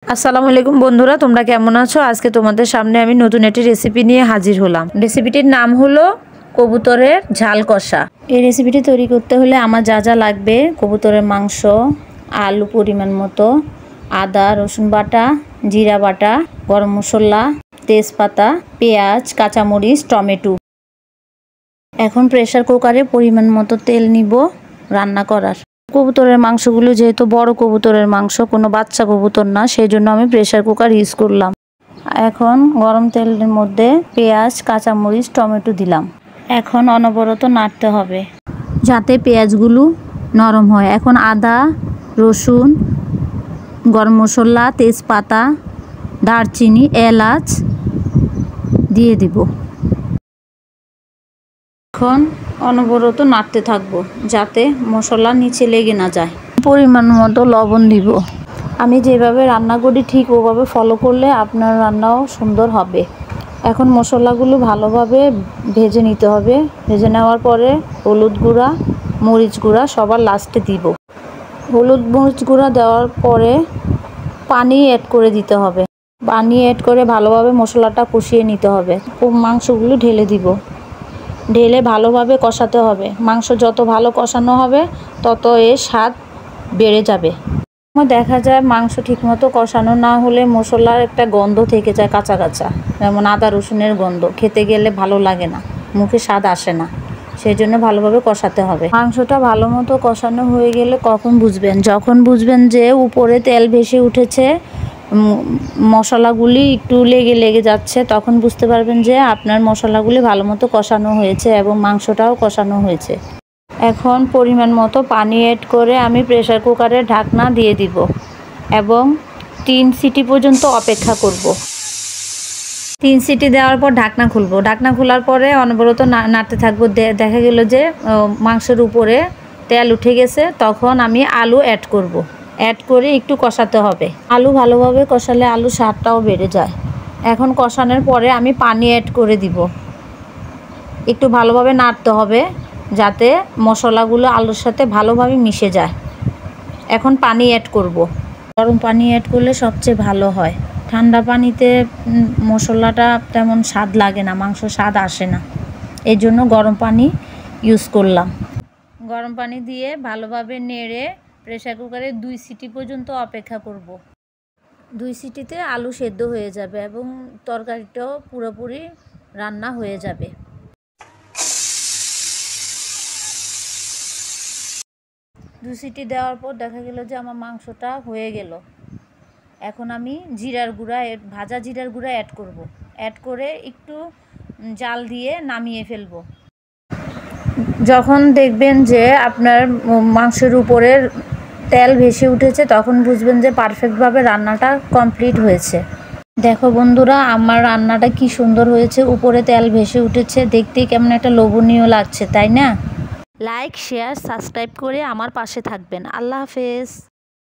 আসসালামু আলাইকুম বন্ধুরা, তোমরা কেমন আছো? আজকে তোমাদের সামনে আমি নতুন একটি রেসিপি নিয়ে হাজির হলাম। রেসিপিটির নাম হলো কবুতরের ঝাল কষা। এই রেসিপিটি তৈরি করতে হলে আমার যা যা লাগবে: কবুতরের মাংস, আলু পরিমাণ মতো, আদা রসুন বাটা, জিরা বাটা, গরম মশলা, তেজপাতা, পেঁয়াজ, কাঁচামরিচ, টমেটো। এখন প্রেসার কুকারে পরিমাণ মতো তেল নিব রান্না করার। কবুতরের মাংসগুলো যেহেতু বড় কবুতরের মাংস, কোনো বাচ্চা কবুতর না, সেই জন্য আমি প্রেসার কুকার ইউজ করলাম। এখন গরম তেলের মধ্যে পেঁয়াজ, কাঁচামরিচ, টমেটো দিলাম। এখন অনবরত নাড়তে হবে যাতে পেঁয়াজগুলো নরম হয়। এখন আদা রসুন, গরম মশলা, তেজপাতা, দারচিনি, এলাচ দিয়ে দিব। এখন অনবরত নাড়তে থাকবো যাতে মশলা নিচে লেগে না যায়। পরিমাণ মতো লবণ দিব। আমি যেভাবে রান্না করি ঠিক ওভাবে ফলো করলে আপনার রান্নাও সুন্দর হবে। এখন মশলাগুলো ভালোভাবে ভেজে নিতে হবে। ভেজে নেওয়ার পরে হলুদ গুঁড়া, মরিচ গুঁড়া সবার লাস্টে দিব। হলুদ মরিচ গুঁড়া দেওয়ার পরে পানি অ্যাড করে দিতে হবে। পানি অ্যাড করে ভালোভাবে মশলাটা কষিয়ে নিতে হবে। মাংসগুলো ঢেলে দিব। ঢেলে ভালোভাবে কষাতে হবে। মাংস যত ভালো কষানো হবে তত এর স্বাদ বেড়ে যাবে। দেখা যায় মাংস ঠিকমতো কষানো না হলে মশলার একটা গন্ধ থেকে যায়, কাঁচা কাঁচা, যেমন আদা রসুনের গন্ধ। খেতে গেলে ভালো লাগে না, মুখে স্বাদ আসে না। সেই জন্য ভালোভাবে কষাতে হবে। মাংসটা ভালো মতো কষানো হয়ে গেলে কখন বুঝবেন? যখন বুঝবেন যে উপরে তেল ভেসে উঠেছে, মশলাগুলি একটু লেগে লেগে যাচ্ছে, তখন বুঝতে পারবেন যে আপনার মশলাগুলি ভালো মতো কষানো হয়েছে এবং মাংসটাও কষানো হয়েছে। এখন পরিমাণ মতো পানি অ্যাড করে আমি প্রেসার কুকারে ঢাকনা দিয়ে দিব এবং 3 সিটি পর্যন্ত অপেক্ষা করব। 3 সিটি দেওয়ার পর ঢাকনা খুলব। ঢাকনা খোলার পরে অনবরত নাড়তে থাকবো। দেখা গেল যে মাংসের উপরে তেল উঠে গেছে, তখন আমি আলু অ্যাড করব। অ্যাড করে একটু কষাতে হবে। আলু ভালোভাবে কষালে আলুর স্বাদটাও বেড়ে যায়। এখন কষানোর পরে আমি পানি অ্যাড করে দিব। একটু ভালোভাবে নাড়তে হবে যাতে মশলাগুলো আলুর সাথে ভালোভাবে মিশে যায়। এখন পানি অ্যাড করব। গরম পানি অ্যাড করলে সবচেয়ে ভালো হয়। ঠান্ডা পানিতে মশলাটা তেমন স্বাদ লাগে না, মাংস স্বাদ আসে না। এই জন্য গরম পানি ইউজ করলাম। গরম পানি দিয়ে ভালোভাবে নেড়ে প্রেসার কুকারে 2 সিটি পর্যন্ত অপেক্ষা করব। 2 সিটিতে আলু সেদ্ধ হয়ে যাবে এবং তরকারিটাও পুরোপুরি রান্না হয়ে যাবে। 2 সিটি দেওয়ার পর দেখা গেল যে আমার মাংসটা হয়ে গেল। এখন আমি জিরার গুঁড়া, ভাজা জিরার গুঁড়া অ্যাড করব। অ্যাড করে একটু জাল দিয়ে নামিয়ে ফেলব। যখন দেখবেন যে আপনার মাংসের উপরে তেল ভেসে উঠেছে, তখন বুঝবেন যে পারফেক্টভাবে রান্নাটা কমপ্লিট হয়েছে। দেখো বন্ধুরা, আমার রান্নাটা কি সুন্দর হয়েছে। উপরে তেল ভেসে উঠেছে, দেখতেই কেমন একটা লোভনীয় লাগছে, তাই না? লাইক, শেয়ার, সাবস্ক্রাইব করে আমার পাশে থাকবেন। আল্লাহ হাফেজ।